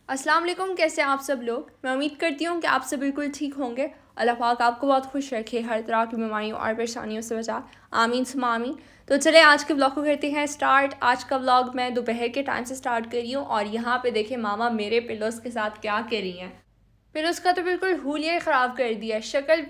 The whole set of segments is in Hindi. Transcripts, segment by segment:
अस्सलाम वालेकुम। कैसे हैं आप सब लोग। मैं उम्मीद करती हूँ कि आप सब बिल्कुल ठीक होंगे। अल्लाह पाक आपको बहुत खुश रखे, हर तरह की बीमारियों और परेशानियों से बचा। आमीन सुम्मा आमीन। तो चले आज के ब्लॉग को करते हैं स्टार्ट। आज का ब्लॉग मैं दोपहर के टाइम से स्टार्ट कर रही हूँ और यहाँ पे देखें मामा मेरे पिलोस के साथ क्या कर रही हैं। पिलोस का तो बिल्कुल हुलिया ख़राब कर दिया, शक्ल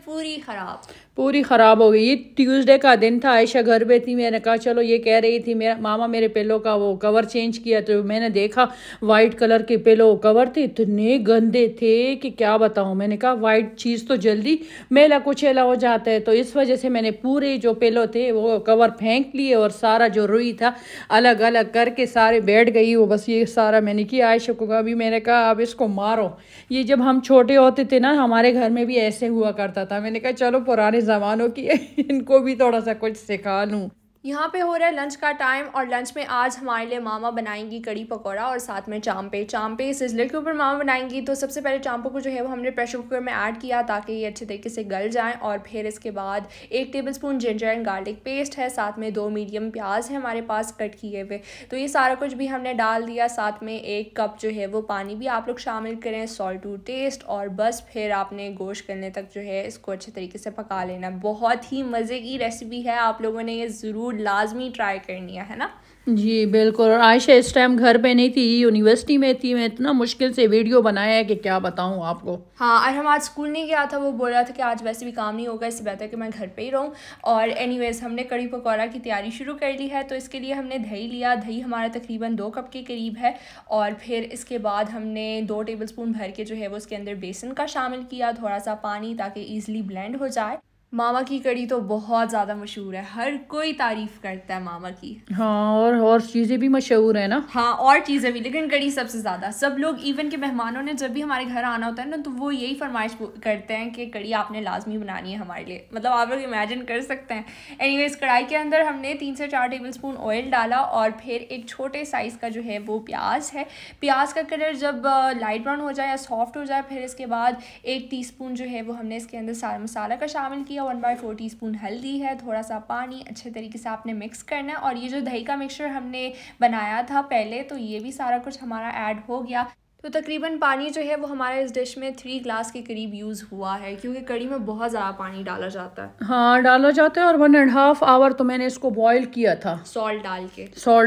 पूरी ख़राब हो गई। ये ट्यूसडे का दिन था, आयशा घर पे थी। मैंने कहा चलो, ये कह रही थी मेरा मामा मेरे पिलो का वो कवर चेंज किया, तो मैंने देखा वाइट कलर के पिलो कवर थे, इतने गंदे थे कि क्या बताऊं। मैंने कहा वाइट चीज़ तो जल्दी मेला कुचेला हो जाता है, तो इस वजह से मैंने पूरे जो पिलो थे वो कवर फेंक लिए और सारा जो रुई था अलग अलग करके सारे बैठ गई वो। बस ये सारा मैंने किया। आयशा को अभी मैंने कहा अब इसको मारो। ये जब हम छोटे होते थे ना, हमारे घर में भी ऐसे हुआ करता था। मैंने कहा चलो पुराने ज़मानों की इनको भी थोड़ा सा कुछ सिखा लूँ। यहाँ पे हो रहा है लंच का टाइम और लंच में आज हमारे लिए मामा बनाएंगी कड़ी पकौड़ा और साथ में चांपे सिजलर के ऊपर मामा बनाएंगी। तो सबसे पहले चांपों को जो है वो हमने प्रेशर कुकर में ऐड किया ताकि ये अच्छे तरीके से गल जाएं। और फिर इसके बाद 1 tablespoon ginger and garlic paste है, साथ में 2 मीडियम प्याज है हमारे पास कट किए हुए। तो ये सारा कुछ भी हमने डाल दिया। साथ में 1 कप जो है वो पानी भी आप लोग शामिल करें, सॉल्ट टू टेस्ट। और बस फिर आपने गोश्त करने तक जो है इसको अच्छे तरीके से पका लेना। बहुत ही मज़े की रेसिपी है, आप लोगों ने ये ज़रूर लाजमी ट्राई करनी है ना। जी बिल्कुल। और आयशा इस टाइम घर पे नहीं थी, यूनिवर्सिटी में थी। मैं इतना मुश्किल से वीडियो बनाया है कि क्या बताऊं आपको। हाँ, और हम आज स्कूल नहीं गया था। वो बोल रहा था कि आज वैसे भी काम नहीं होगा, इससे बेहतर कि मैं घर पे ही रहूँ। और एनीवेज हमने कड़ी पकौड़ा की तैयारी शुरू कर ली है। तो इसके लिए हमने दही लिया, दही हमारा तकरीबन 2 कप के करीब है। और फिर इसके बाद हमने 2 टेबलस्पून भर के जो है वो उसके अंदर बेसन का शामिल किया, थोड़ा सा पानी, ताकि ईजिली ब्लेंड हो जाए। मामा की कड़ी तो बहुत ज़्यादा मशहूर है, हर कोई तारीफ़ करता है मामा की। हाँ, और चीज़ें भी मशहूर है ना। हाँ, और चीज़ें भी, लेकिन कड़ी सबसे ज़्यादा। सब लोग इवन के मेहमानों ने जब भी हमारे घर आना होता है ना, तो वो यही फरमाइश करते हैं कि कड़ी आपने लाजमी बनानी है हमारे लिए। मतलब आप लोग इमेजिन कर सकते हैं। एनीवेज कढ़ाई के अंदर हमने 3 से 4 टेबलस्पून ऑयल डाला और फिर एक छोटे साइज़ का जो है वो प्याज है। प्याज का कलर जब लाइट ब्राउन हो जाए या सॉफ्ट हो जाए, फिर इसके बाद 1 टीस्पून जो है वो हमने इसके अंदर सारा मसाला का शामिल किया। 1/4 टीस्पून हल्दी है, थोड़ा सा पानी, अच्छे तरीके से आपने मिक्स करना है। और ये जो दही का मिक्सचर हमने बनाया था पहले, तो ये भी सारा कुछ हमारा ऐड हो गया। तो तकरीबन पानी जो है वो हमारे इस डिश में 3 ग्लास के करीब यूज़ हुआ है, क्योंकि कड़ी में बहुत ज़्यादा पानी डाला जाता है। हाँ, डाला जाता है। और 1.5 आवर तो मैंने इसको बॉईल किया था सॉल्ट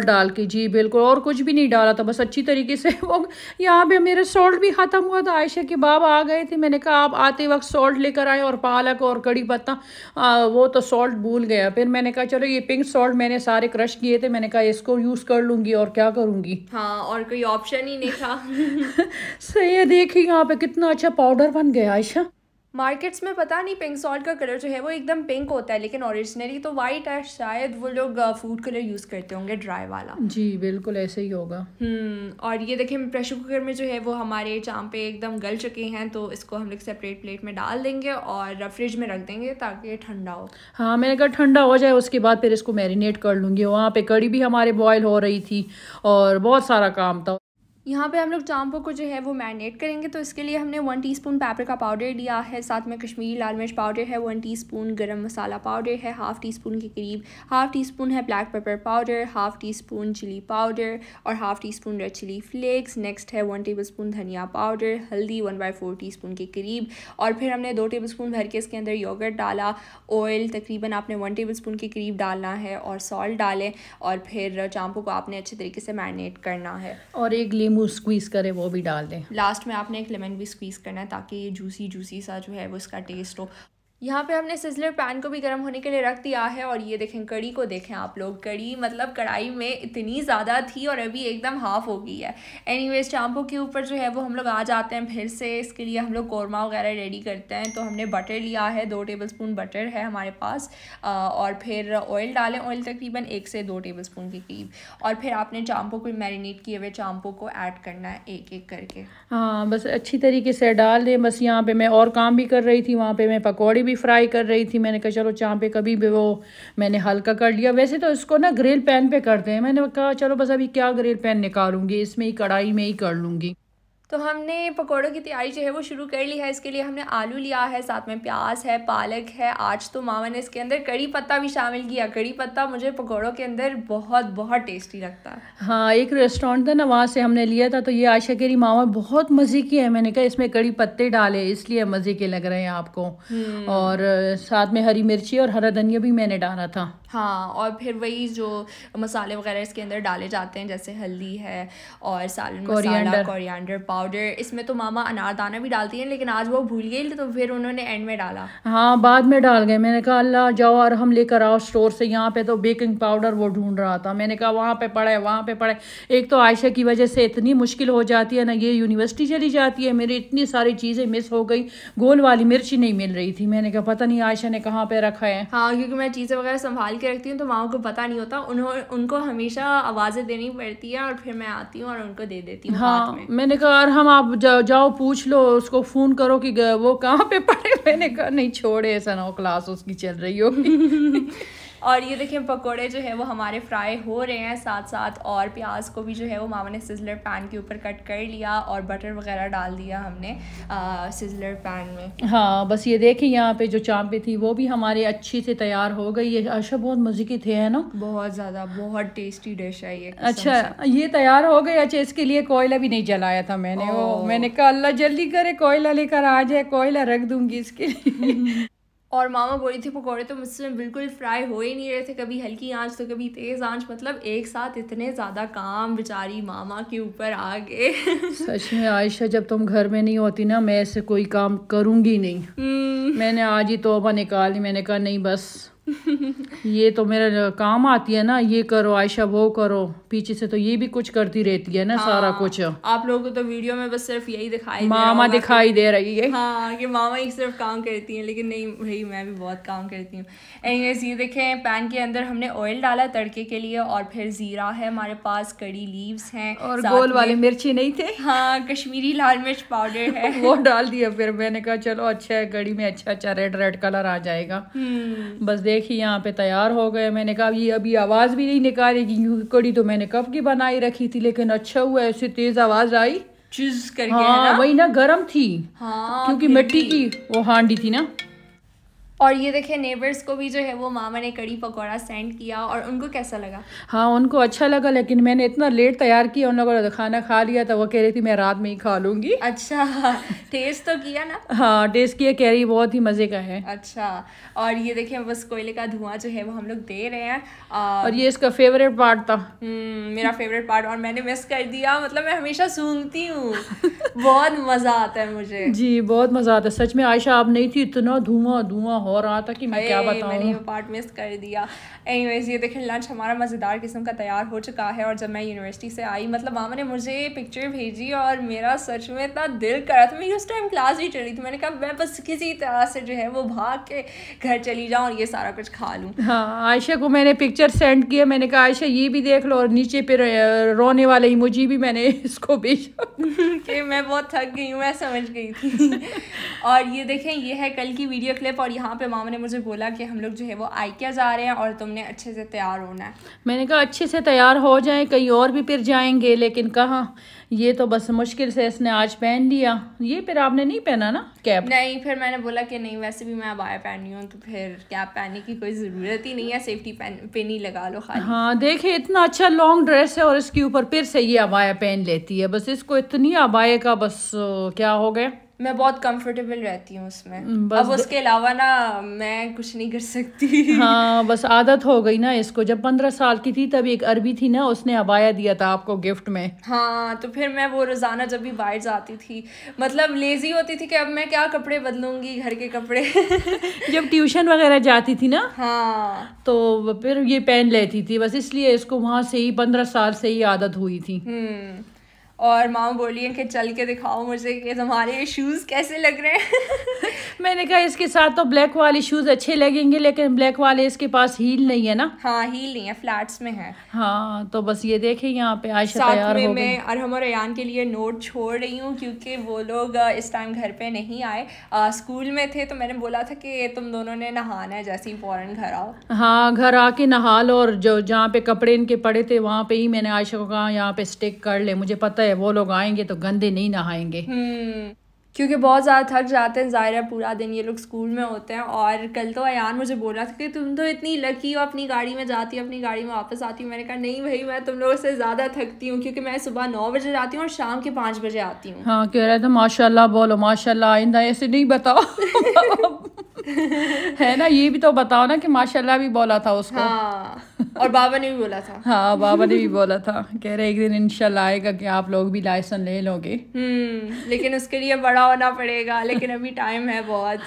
डाल के। जी बिल्कुल, और कुछ भी नहीं डाला था, बस अच्छी तरीके से वो। यहाँ पे मेरा सॉल्ट भी ख़त्म हुआ था। आयशा के बाबा आ गए थे, मैंने कहा आप आते वक्त सॉल्ट लेकर आए, और पालक और कड़ी पत्ता वो तो सॉल्ट भूल गया। फिर मैंने कहा चलो ये पिंक सॉल्ट मैंने सारे क्रश किए थे, मैंने कहा इसको यूज़ कर लूँगी और क्या करूँगी। हाँ, और कोई ऑप्शन ही नहीं था। सही है। देखिए यहाँ पे कितना अच्छा पाउडर बन गया आयशा। मार्केट्स में पता नहीं पिंक सॉल्ट का कलर जो है वो एकदम पिंक होता है, लेकिन ओरिजिनली तो वाइट है। शायद वो लोग फूड कलर यूज़ करते होंगे, ड्राई वाला। जी बिल्कुल ऐसे ही होगा। और ये देखिए प्रेशर कुकर में जो है वो हमारे चांपे एकदम गल चुके हैं। तो इसको हम लोग सेपरेट प्लेट में डाल देंगे और फ्रिज में रख देंगे ताकि ठंडा हो। हाँ, मैंने कहा ठंडा हो जाए उसके बाद फिर इसको मैरिनेट कर लूँगी। वहाँ पे कड़ी भी हमारे बॉयल हो रही थी और बहुत सारा काम था। यहाँ पे हम लोग चांपों को जो है वो मैरिनेट करेंगे। तो इसके लिए हमने 1 टीस्पून पेपरिका पाउडर लिया है, साथ में कश्मीरी लाल मिर्च पाउडर है, 1 टीस्पून गरम मसाला पाउडर है, हाफ़ टी स्पून के करीब, हाफ़ टी स्पून है black pepper powder, half teaspoon chilli powder और half teaspoon red chilli flakes. Next है 1 टेबलस्पून धनिया पाउडर, हल्दी 1/4 टीस्पून के करीब। और फिर हमने 2 टेबलस्पून भर के इसके अंदर योगर्ट डाला। ऑयल तकरीबन आपने 1 टेबलस्पून के करीब डालना है और सॉल्ट डालें। और फिर चांपों को आपने अच्छे तरीके से मैरिनेट करना है। और एक लीमू स्क्वीज़ करे वो भी डाल दें। लास्ट में आपने एक लेमन भी स्क्वीज़ करना है ताकि ये जूसी सा जो है वो इसका टेस्ट हो। यहाँ पे हमने सिजलर पैन को भी गर्म होने के लिए रख दिया है। और ये देखें कड़ी को देखें आप लोग, कड़ी मतलब कढ़ाई में इतनी ज़्यादा थी और अभी एकदम हाफ़ हो गई है। एनीवेज चांपों के ऊपर जो है वो हम लोग आ जाते हैं फिर से। इसके लिए हम लोग कौरमा वगैरह रेडी करते हैं। तो हमने बटर लिया है, 2 टेबलस्पून बटर है हमारे पास। और फिर ऑयल डालें, ऑयल तकरीबन 1 से 2 टेबलस्पून के करीब। और फिर आपने चांपों को मैरिनेट किए हुए चांपों को ऐड करना है एक एक करके। हाँ, बस अच्छी तरीके से डाल दें। बस यहाँ पे मैं और काम भी कर रही थी, वहाँ पे मैं पकौड़ी भी फ्राई कर रही थी। मैंने कहा चलो चांपे कभी भी वो मैंने हल्का कर लिया। वैसे तो इसको ना ग्रिल पैन पे करते हैं, मैंने कहा चलो बस अभी क्या ग्रिल पैन निकालूंगी, इसमें ही कढ़ाई में ही कर लूँगी। तो हमने पकौड़ों की तैयारी जो है वो शुरू कर ली है। इसके लिए हमने आलू लिया है, साथ में प्याज है, पालक है। आज तो मामा ने इसके अंदर कड़ी पत्ता भी शामिल किया। कड़ी पत्ता मुझे पकौड़ों के अंदर बहुत बहुत टेस्टी लगता है। हाँ, एक रेस्टोरेंट था ना, वहाँ से हमने लिया था। तो ये आयशा कह रही मामा बहुत मज़े की है। मैंने कहा इसमें कड़ी पत्ते डाले इसलिए मज़े के लग रहे हैं आपको। और साथ में हरी मिर्ची और हरा धनिया भी मैंने डाला था। हाँ, और फिर वही जो मसाले वगैरह इसके अंदर डाले जाते हैं, जैसे हल्दी है और सालन मसाला, कोरिएंडर पाउडर। इसमें तो मामा अनारदाना भी डालती हैं, लेकिन आज वो भूल गई तो फिर उन्होंने एंड में डाला। हाँ, बाद में डाल गए। मैंने कहा अल्लाह जाओ और हम लेकर आओ स्टोर से। यहाँ पे तो बेकिंग पाउडर वो ढूंढ रहा था। मैंने कहा वहाँ पे पड़ा है, वहाँ पे पड़ा है। एक तो आयशा की वजह से इतनी मुश्किल हो जाती है ना, ये यूनिवर्सिटी चली जाती है, मेरी इतनी सारी चीज़ें मिस हो गई। गोल वाली मिर्ची नहीं मिल रही थी। मैंने कहा पता नहीं आयशा ने कहाँ पे रखा है। हाँ, क्योंकि मैं चीज़ें वगैरह संभाल के रखती हूँ तो मामा को पता नहीं होता। उनको हमेशा आवाज़ें देनी पड़ती है और फिर मैं आती हूँ और उनको दे देती हूँ। हाँ, मैंने कहा और हम आप जाओ पूछ लो उसको, फ़ोन करो कि वो कहाँ पे पड़े। मैंने कहा नहीं छोड़े, ऐसा ना हो क्लास उसकी चल रही होगी। और ये देखिए पकोड़े जो है वो हमारे फ्राई हो रहे हैं साथ साथ। और प्याज को भी जो है वो मामा ने सिजलर पैन के ऊपर कट कर लिया और बटर वगैरह डाल दिया हमने सिजलर पैन में। हाँ, बस ये देखिए यहाँ पे जो चांपे थी वो भी हमारी अच्छी से तैयार हो गई है। आशा बहुत मज़े की थे, है ना? बहुत ज़्यादा, बहुत टेस्टी डिश है ये। अच्छा, ये तैयार हो गई। अच्छा, इसके लिए कोयला भी नहीं जलाया था मैंने। मैंने कहा अल्लाह जल्दी करे, कोयला लेकर आ जाए, कोयला रख दूंगी इसके लिए। और मामा बोली थी पकोड़े तो मुझसे बिल्कुल फ्राई हो ही नहीं रहे थे, कभी हल्की आंच तो कभी तेज़ आंच। मतलब एक साथ इतने ज़्यादा काम बेचारी मामा के ऊपर आ गए। सच में आयशा, जब तुम घर में नहीं होती ना, मैं ऐसे कोई काम करूँगी नहीं। मैंने आज ही तौबा निकाली। मैंने कहा नहीं बस ये तो मेरा काम आती है ना, ये करो आयशा, वो करो। पीछे से तो ये भी कुछ करती रहती है ना। हाँ, सारा कुछ। आप लोगों को तो वीडियो में बस सिर्फ यही दिखाई मामा दिखाई दे रही है। हाँ, कि मामा ही सिर्फ काम करती हैं, लेकिन नहीं भाई, मैं भी बहुत काम करती हूँ। एनीवेज, ये देखें पैन के अंदर हमने ऑयल डाला तड़के के लिए और फिर जीरा है हमारे पास, कड़ी लीव्स हैं और गोल वाले मिर्ची नहीं थे। हाँ, कश्मीरी लाल मिर्च पाउडर है वो डाल दिया। फिर मैंने कहा चलो अच्छा है, कड़ी में अच्छा रेड रेड कलर आ जाएगा। बस देखिए यहाँ पे तैयार हो गए। मैंने कहा ये अभी आवाज़ भी नहीं निकालेगी क्योंकि कड़ी तो मैंने कब की बनाई रखी थी, लेकिन अच्छा हुआ ऐसे तेज आवाज़ आई चुज करके। हाँ, वही ना, गर्म थी। हाँ, क्योंकि मिट्टी की वो हांडी थी ना। और ये देखे नेबर्स को भी जो है वो मामा ने कड़ी पकौड़ा सेंड किया और उनको कैसा लगा? हाँ, उनको अच्छा लगा, लेकिन मैंने इतना लेट तैयार किया, उन लोगों ने खाना खा लिया था। वो कह रही थी मैं रात में ही खा लूंगी। अच्छा, टेस्ट तो किया ना? हाँ, टेस्ट किया, कह रही बहुत ही मज़े का है। अच्छा, और ये देखिए बस कोयले का धुआं जो है वो हम लोग दे रहे हैं। और ये इसका फेवरेट पार्ट था। मेरा फेवरेट पार्ट, और मैंने मिस कर दिया। मतलब मैं हमेशा सूंघती हूँ। बहुत मज़ा आता है मुझे। जी, बहुत मज़ा आता है सच में। आयशा आप नहीं थी, इतना धुआं हो रहा था कि मैं क्या बताऊं। मैंने वो पार्ट मिस कर दिया। एनीवेज, ये देखें लंच हमारा मज़ेदार किस्म का तैयार हो चुका है। और जब मैं यूनिवर्सिटी से आई, मतलब मामा ने मुझे पिक्चर भेजी और मेरा सच में इतना दिल करा था। मेरी उस टाइम क्लास भी चली थी। मैंने कहा मैं बस किसी तरह से जो है वो भाग के घर चली जाऊँ और ये सारा कुछ खा लूँ। हाँ, आयशा को मैंने पिक्चर सेंड किया। मैंने कहा आयशा ये भी देख लो, और नीचे पे रोने वाले इमोजी भी मैंने इसको भेजा कि मैं बहुत थक गई हूँ, मैं समझ गई थी। और ये देखें ये है कल की वीडियो क्लिप। और यहाँ पे मामा ने मुझे बोला कि हम लोग जो है वो आइकिया जा रहे हैं और तुमने अच्छे से तैयार होना है। मैंने कहा अच्छे से तैयार हो जाएं, कहीं और भी फिर जाएंगे, लेकिन कहाँ, ये तो बस मुश्किल से इसने आज पहन लिया। ये फिर आपने नहीं पहना ना कैप? नहीं, फिर मैंने बोला कि नहीं वैसे भी मैं अबाया पहनी हूँ तो फिर कैप पहनने की कोई ज़रूरत ही नहीं है, सेफ्टी पिन ही लगा लो खाली। हाँ, देखिए इतना अच्छा लॉन्ग ड्रेस है और इसके ऊपर फिर से ये अबाया पहन लेती है। बस इसको इतनी अबाया का बस क्या हो गया। मैं बहुत कंफर्टेबल रहती हूँ उसमें। अब उसके अलावा ना मैं कुछ नहीं कर सकती। हाँ, बस आदत हो गई ना इसको। जब 15 साल की थी तब एक अरबी थी ना, उसने अबाया दिया था आपको गिफ्ट में। हाँ, तो फिर मैं वो रोज़ाना जब भी बाहर जाती थी, मतलब लेजी होती थी कि अब मैं क्या कपड़े बदलूंगी, घर के कपड़े। जब ट्यूशन वगैरह जाती थी ना, हाँ, तो फिर ये पहन लेती थी। बस इसलिए इसको वहाँ से ही 15 साल से ही आदत हुई थी। और मामा बोली है कि चल के दिखाओ मुझे कि तुम्हारे शूज़ कैसे लग रहे हैं। मैंने कहा इसके साथ तो ब्लैक वाले शूज़ अच्छे लगेंगे, लेकिन ब्लैक वाले इसके पास हील नहीं है ना। हाँ, हील नहीं है, फ्लैट्स में है। हाँ, तो बस ये देखें यहाँ पे आयशा तैयार हो गई। मैं अरहम और अयान के लिए नोट छोड़ रही हूँ क्योंकि वो लोग इस टाइम घर पे नहीं आए, स्कूल में थे। तो मैंने बोला था कि तुम दोनों ने नहाना है, जैसे ही फ़ौरन घर आओ। हाँ, घर आके नहा लो। और जो जहाँ पे कपड़े इनके पड़े थे वहाँ पे ही मैंने आयशा को कहा यहाँ पे स्टिक कर ले, मुझे पता है है, वो लोग आएंगे तो गंदे नहीं नहाएंगे। क्योंकि बहुत ज़्यादा थक जाते हैं, ज़ाहिर है पूरा दिन ये लोग स्कूल में होते हैं। और कल तो अयान मुझे बोल रहा था कि तुम तो इतनी लकी हो, अपनी गाड़ी में जाती हो, अपनी गाड़ी में वापस आती हूँ। मैंने कहा नहीं भाई, मैं तुम लोगों से ज़्यादा थकती हूँ, क्योंकि मैं सुबह 9 बजे जाती हूँ और शाम के 5 बजे आती हूँ। हाँ, कह रहे थे माशाल्लाह बोलो, माशाल्लाह, आइंदा ऐसे नहीं बताओ। है ना, ये भी तो बताओ ना कि माशाल्लाह भी बोला था उसको। हाँ, और बाबा ने भी बोला था। हाँ, बाबा ने भी बोला था, कह रहे एक दिन इंशाल्लाह आएगा कि आप लोग भी लाइसेंस ले लोगे। लेकिन उसके लिए बड़ा होना पड़ेगा, लेकिन अभी टाइम है बहुत।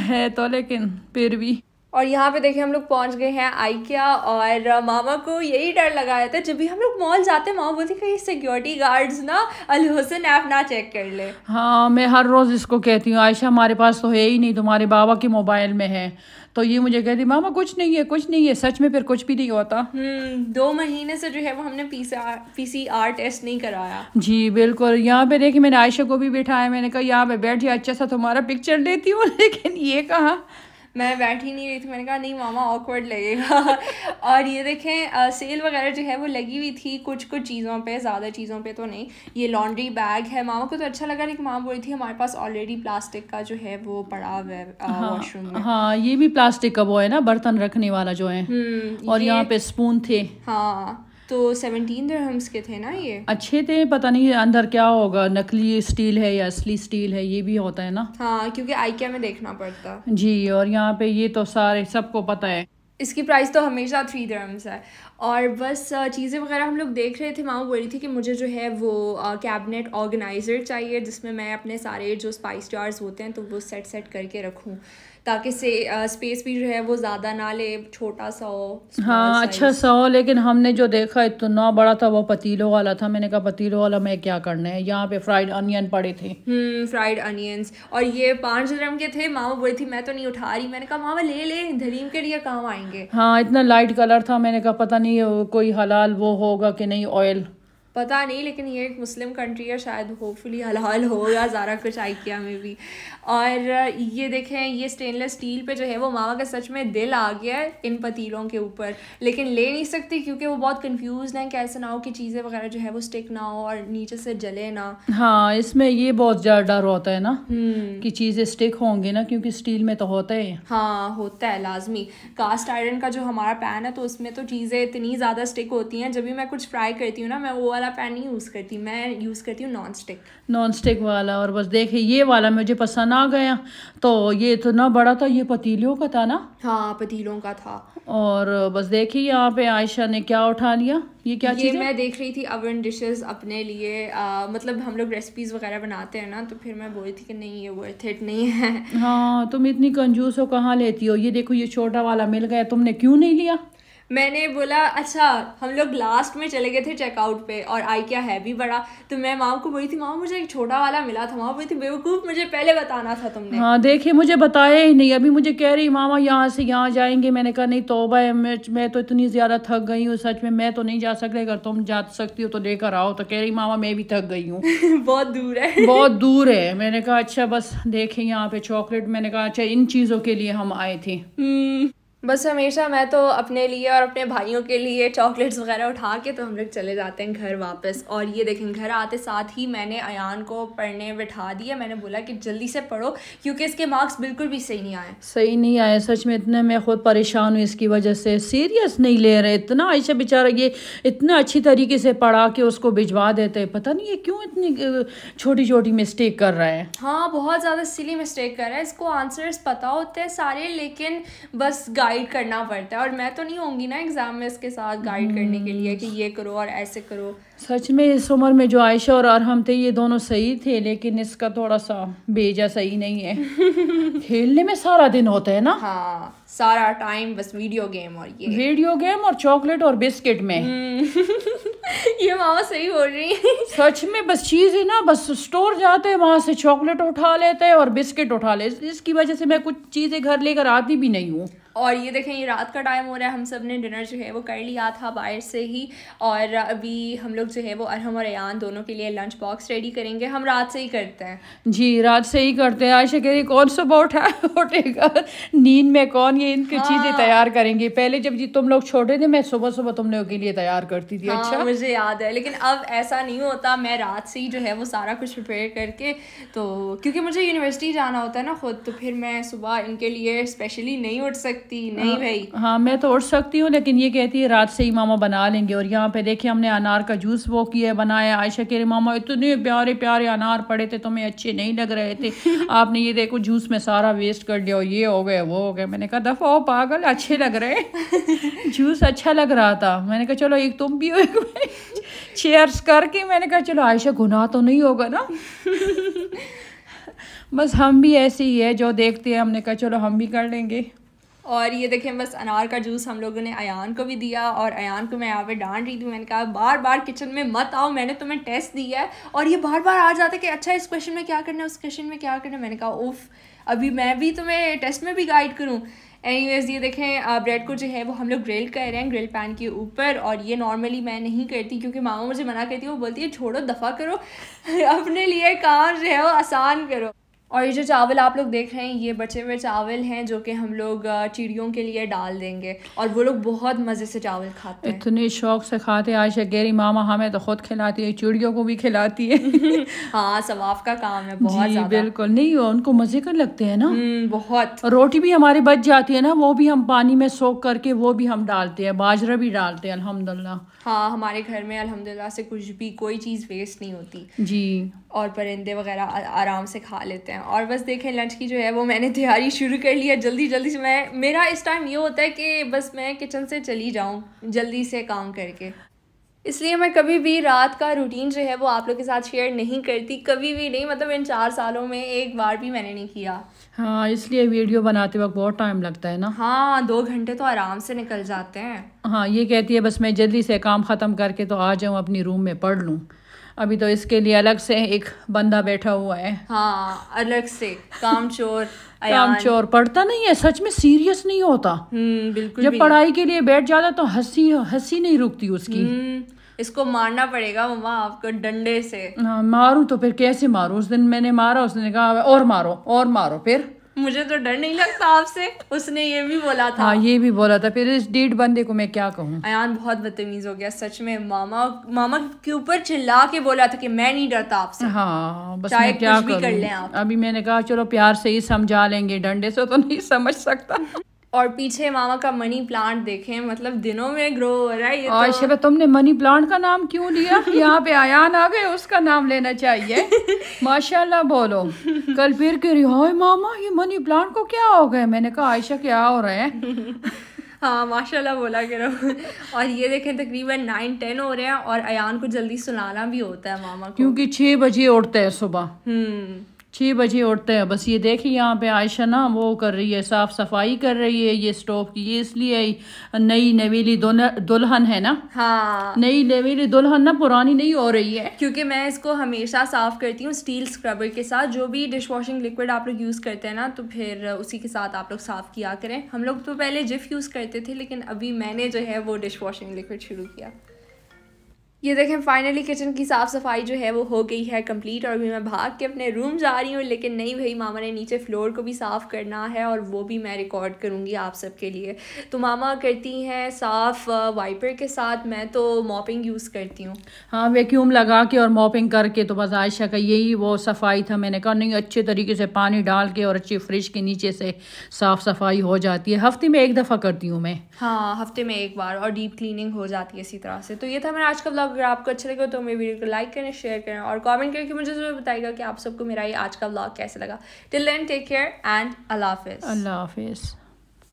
है तो, लेकिन फिर भी। और यहाँ पे देखिए हम लोग पहुँच गए हैं आइकिया। और मामा को यही डर लगाया था, जब भी हम लोग मॉल जाते हैं मामा बोलती कहीं सिक्योरिटी गार्ड्स ना अल हुसैन ऐप ना चेक कर ले। हाँ, मैं हर रोज़ इसको कहती हूँ, आयशा हमारे पास तो है ही नहीं, तुम्हारे बाबा के मोबाइल में है। तो ये मुझे कहती मामा कुछ नहीं है, कुछ नहीं है। सच में फिर कुछ भी नहीं होता। 2 महीने से जो है वो हमने PCR टेस्ट नहीं कराया। जी बिल्कुल। यहाँ पे देखिए मैंने आयशा को भी बिठाया, मैंने कहा यहाँ पे बैठिए, अच्छा सा तुम्हारा पिक्चर लेती हूँ। लेकिन ये कहा, मैं बैठ ही नहीं रही थी। मैंने कहा नहीं मामा ऑकवर्ड लगेगा। और ये देखें सेल वगैरह जो है वो लगी हुई थी कुछ चीज़ों पे, ज़्यादा चीज़ों पे तो नहीं। ये लॉन्ड्री बैग है, मामा को तो अच्छा लगा, लेकिन मामा बोली थी हमारे पास ऑलरेडी प्लास्टिक का जो है वो पड़ा हुआ है वॉशरूम में। हाँ, ये भी प्लास्टिक का वो है ना, बर्तन रखने वाला जो है। और यहाँ पे स्पून थे। हाँ, तो 17 दिरहम्स के थे ना ये। अच्छे थे, पता नहीं अंदर क्या होगा, नकली स्टील है या असली स्टील है, ये भी होता है ना। हाँ, क्योंकि आइकिया में देखना पड़ता जी। और यहाँ पे ये तो सारे सबको पता है, इसकी प्राइस तो हमेशा 3 दिरहम्स है। और बस चीज़ें वगैरह हम लोग देख रहे थे। मामा बोल रही थी कि मुझे जो है वो कैबिनेट ऑर्गेनाइज़र चाहिए, जिसमें मैं अपने सारे जो स्पाइस जार्स होते हैं तो वो सेट करके रखूँ, ताकि स्पेस भी जो है वो ज़्यादा ना ले, छोटा सा हो। हाँ, अच्छा सा हो। लेकिन हमने जो देखा इतना बड़ा था, वो पतीलों वाला था। मैंने कहा पतीलों वाला मैं क्या करना है। यहाँ पे फ्राइड अनियन पड़े थे। फ्राइड अनियंस, और ये 5 दिरहम के थे। मामा बोली थी मैं तो नहीं उठा रही। मैंने कहा मामा ले ले, धरीम के लिए काम आएंगे। हाँ, इतना लाइट कलर था, मैंने कहा पता नहीं कोई हलाल वो होगा कि नहीं, ऑयल पता नहीं, लेकिन ये एक मुस्लिम कंट्री है, शायद होपफुली हलाल होगा ज़रा कुछ आइकिया में भी। और ये देखें, ये स्टेनलेस स्टील पे जो है वो मामा का सच में दिल आ गया है इन पतीलों के ऊपर, लेकिन ले नहीं सकती क्योंकि वो बहुत कंफ्यूज हैं कि ऐसा ना हो कि चीज़ें वगैरह जो है वो स्टिक ना हो और नीचे से जले ना। हाँ, इसमें ये बहुत ज़्यादा डर होता है ना कि चीज़ें स्टिक होंगी ना, क्योंकि स्टील में तो होता है। हाँ, होता है लाजमी। कास्ट आयरन का जो हमारा पैन है तो उसमें तो चीज़ें इतनी ज़्यादा स्टिक होती हैं। जब भी मैं कुछ फ्राई करती हूँ ना, मैं वो वाला पैन नहीं यूज़ करती, मैं यूज़ करती हूँ नॉन स्टिक वाला। और बस देखिए ये वाला मुझे पसंद आ गया। तो ये इतना बड़ा था, ये पतीलों का था ना। हाँ, पतीलों का था। और बस देखिए यहाँ पे आयशा ने क्या उठा लिया, ये क्या चीज़ है? मैं देख रही थी ओवन डिशेस अपने लिए। मतलब हम लोग रेसिपीज़ वगैरह बनाते हैं ना, तो फिर मैं बोल रही थी कि नहीं ये वर्थ इट नहीं है। हाँ, तुम इतनी कंजूस हो, कहाँ लेती हो? ये देखो ये छोटा वाला मिल गया, तुमने क्यों नहीं लिया? मैंने बोला अच्छा, हम लोग लास्ट में चले गए थे चेकआउट पे और आइकिया है भी बड़ा, तो मैं मामा को बोली थी मामा मुझे एक छोटा वाला मिला था। मामा बोली थी बेवकूफ़, मुझे पहले बताना था तुमने। हाँ, देखिए मुझे बताया ही नहीं। अभी मुझे कह रही मामा यहाँ से यहाँ जाएंगे। मैंने कहा नहीं तौबा है, मैं तो इतनी ज़्यादा थक गई हूँ, सच में मैं तो नहीं जा सकती, अगर तुम जा सकती हो तो लेकर आओ। तो कह रही मामा मैं भी थक गई हूँ। बहुत दूर है। बहुत दूर है। मैंने कहा अच्छा बस देखें यहाँ पे चॉकलेट। मैंने कहा अच्छा इन चीज़ों के लिए हम आए थे। बस हमेशा मैं तो अपने लिए और अपने भाइयों के लिए चॉकलेट्स वगैरह उठा के तो हम लोग चले जाते हैं घर वापस। और ये देखें घर आते साथ ही मैंने अयान को पढ़ने बिठा दिया। मैंने बोला कि जल्दी से पढ़ो क्योंकि इसके मार्क्स बिल्कुल भी सही नहीं आए। सच में इतने मैं खुद परेशान हूँ इसकी वजह से। सीरियस नहीं ले रहे इतना। आयशा बेचारा ये इतना अच्छी तरीके से पढ़ा के उसको भिजवा देते, पता नहीं ये क्यों इतनी छोटी छोटी मिस्टेक कर रहा है। हाँ, बहुत ज़्यादा सिली मिस्टेक कर रहा है। इसको आंसर्स पता होते हैं सारे, लेकिन बस गाइड करना पड़ता है। और मैं तो नहीं होंगी ना एग्जाम में इसके साथ गाइड करने के लिए कि ये करो और ऐसे करो। सच में इस उम्र में जो आयशा और अरहम थे ये दोनों सही थे, लेकिन इसका थोड़ा सा भेजा सही नहीं है। खेलने में सारा दिन होता है ना। हाँ, सारा टाइम बस वीडियो गेम और चॉकलेट और बिस्किट में। ये मामा सही बोल रही है। सच में बस चीज़ है ना, बस स्टोर जाते हैं वहां से चॉकलेट उठा लेते हैं और बिस्किट उठा लेते। इसकी वजह से मैं कुछ चीज़ें घर लेकर आती भी नहीं हूँ। और ये देखें ये रात का टाइम हो रहा है, हम सब ने डिनर जो है वो कर लिया था बाहर से ही, और अभी हम लोग जो है वो अरहम और अयान दोनों के लिए लंच बॉक्स रेडी करेंगे। हम रात से ही करते हैं जी, रात से ही करते हैं। आयशा कह रही कौन सुबह उठेगा नींद में, कौन ये इनकी चीज़ें तैयार करेंगे। पहले जब जी तुम लोग छोटे थे मैं सुबह सुबह तुम लोगों के लिए तैयार करती थी। अच्छा मुझे याद है, लेकिन अब ऐसा नहीं होता। मैं रात से ही जो है वो सारा कुछ प्रिपेयर करके, तो क्योंकि मुझे यूनिवर्सिटी जाना होता है ना खुद, तो फिर मैं सुबह इनके लिए स्पेशली नहीं उठ सकती। नहीं भाई, हाँ मैं तो उठ सकती हूँ, लेकिन ये कहती है रात से ही मामा बना लेंगे। और यहाँ पे देखिए हमने अनार का जूस वो किया बनाया। आयशा कह रही मामा इतने प्यारे प्यारे अनार पड़े थे, तुम्हें अच्छे नहीं लग रहे थे, आपने ये देखो जूस में सारा वेस्ट कर दिया, ये हो गए वो हो गए। मैंने कहा दफा हो पागल, अच्छे लग रहे जूस अच्छा लग रहा था। मैंने कहा चलो एक तुम पियो एक मैं। चेयर्स करके मैंने कहा चलो आयशा गुनाह तो नहीं होगा ना। बस हम भी ऐसे ही है, जो देखते हैं हमने कहा चलो हम भी कर लेंगे। और ये देखें बस अनार का जूस हम लोगों ने अयान को भी दिया, और अयान को मैं यहाँ पे डांट रही थी। मैंने कहा बार बार किचन में मत आओ, मैंने तुम्हें टेस्ट दिया है, और ये बार बार आ जाते कि अच्छा इस क्वेश्चन में क्या करना है, उस क्वेश्चन में क्या करना है। मैंने कहा उफ, अभी मैं भी तुम्हें टेस्ट में भी गाइड करूँ। एनीवेज ये देखें ब्रेड को जो है वो हम लोग ग्रिल कर रहे हैं ग्रिल पैन के ऊपर, और ये नॉर्मली मैं नहीं करती क्योंकि मामा मुझे मना करती है, वो बोलती है छोड़ो दफ़ा करो अपने लिए काम जो है वो आसान करो। और ये जो चावल आप लोग देख रहे हैं ये बचे हुए चावल हैं जो कि हम लोग चिड़ियों के लिए डाल देंगे, और वो लोग बहुत मज़े से चावल खाते हैं, इतने शौक से खाते हैं। आयशा गहरी मामा हमें तो खुद खिलाती है, चिड़ियों को भी खिलाती है। हाँ सवाफ का काम है बहुत जी ज़्यादा। बिल्कुल, नहीं उनको मज़े कर लगते हैं ना बहुत। रोटी भी हमारी बच जाती है ना, वो भी हम पानी में सोख करके वो भी हम डालते हैं, बाजरा भी डालते हैं अल्हम्दुलिल्लाह। हाँ हमारे घर में अल्हम्दुलिल्लाह से कुछ भी कोई चीज़ वेस्ट नहीं होती जी, और परिंदे वगैरह आराम से खा लेते हैं। और बस देखें लंच की जो है वो मैंने तैयारी शुरू कर ली है जल्दी जल्दी से। मेरा इस टाइम ये होता है कि बस मैं किचन से चली जाऊँ जल्दी से काम करके, इसलिए मैं कभी भी रात का रूटीन जो है वो आप लोग के साथ शेयर नहीं करती, कभी भी नहीं। मतलब इन 4 सालों में एक बार भी मैंने नहीं किया। हाँ इसलिए वीडियो बनाते वक्त बहुत टाइम लगता है ना। हाँ 2 घंटे तो आराम से निकल जाते हैं। हाँ ये कहती है बस मैं जल्दी से काम ख़त्म करके तो आ जाऊँ अपनी रूम में पढ़ लूँ। अभी तो इसके लिए अलग से एक बंदा बैठा हुआ है। हाँ अलग से कामचोर। कामचोर पढ़ता नहीं है, सच में सीरियस नहीं होता। बिल्कुल। जब पढ़ाई के लिए बैठ जाता तो हंसी हंसी नहीं रुकती उसकी। इसको मारना पड़ेगा मम्मा आपको डंडे से। हाँ मारूं तो फिर कैसे मारूं? उस दिन मैंने मारा, उसने कहा और मारो। फिर मुझे तो डर नहीं लगता आपसे, उसने ये भी बोला था। हाँ ये भी बोला था। फिर इस डीड बंदे को मैं क्या कहूँ। अयान बहुत बदतमीज हो गया सच में। मामा के ऊपर चिल्ला के बोला था कि मैं नहीं डरता आपसे। हाँ बस चाहे मैं क्या कुछ भी कर लें करूँ। आप। अभी मैंने कहा चलो प्यार से ही समझा लेंगे, डंडे से तो नहीं समझ सकता। और पीछे मामा का मनी प्लांट देखें, मतलब दिनों में ग्रो हो रहा है ये। और शिवा तुमने मनी प्लांट का नाम क्यों लिया? यहाँ पे अयान आ गए, उसका नाम लेना चाहिए। माशाल्लाह बोलो। कल फिर कह रही हाय मामा ये मनी प्लांट को क्या हो गया? मैंने कहा आयशा क्या हो रहा है? हाँ माशाल्लाह बोला करो। और ये देखें तकरीबन 9-10 हो रहे हैं, और अयान को जल्दी सुलाना भी होता है मामा को, क्योंकि 6 बजे उठते हैं सुबह। 6 बजे उठते हैं। बस ये देखिए यहाँ पे आयशा ना वो कर रही है, साफ सफाई कर रही है ये स्टोव की। ये इसलिए नई नवेली दुल्हन है ना। हाँ नई नवेली दुल्हन ना, पुरानी नहीं हो रही है। क्योंकि मैं इसको हमेशा साफ़ करती हूँ स्टील स्क्रबर के साथ। जो भी डिश वॉशिंग लिक्विड आप लोग यूज़ करते हैं ना, तो फिर उसी के साथ आप लोग साफ़ किया करें। हम लोग तो पहले जिफ यूज़ करते थे, लेकिन अभी मैंने जो है वो डिश वॉशिंग लिक्विड शुरू किया। ये देखें फाइनली किचन की साफ़ सफाई जो है वो हो गई है कंप्लीट, और अभी मैं भाग के अपने रूम जा रही हूँ। लेकिन नहीं भाई, मामा ने नीचे फ्लोर को भी साफ़ करना है, और वो भी मैं रिकॉर्ड करूँगी आप सबके लिए। तो मामा करती हैं साफ़ वाइपर के साथ, मैं तो मॉपिंग यूज़ करती हूँ। हाँ वैक्यूम लगा के और मॉपिंग करके। तो बस आयशा का यही वो सफाई था। मैंने कहा नहीं अच्छे तरीके से पानी डाल के और अच्छी फ्रिज के नीचे से साफ़ सफाई हो जाती है। हफ्ते में 1 दफ़ा करती हूँ मैं। हाँ हफ्ते में 1 बार, और डीप क्लीनिंग हो जाती है इसी तरह से। तो ये था मेरा आज का व्लॉग। अगर आपको अच्छा लगा तो मेरे वीडियो को लाइक करें, शेयर करें, और कमेंट करके मुझे ज़रूर बताइएगा कि आप सबको मेरा ये आज का व्लॉग कैसा लगा। Till then take care and अल्लाह हाफिज़। अल्लाह हाफिज़।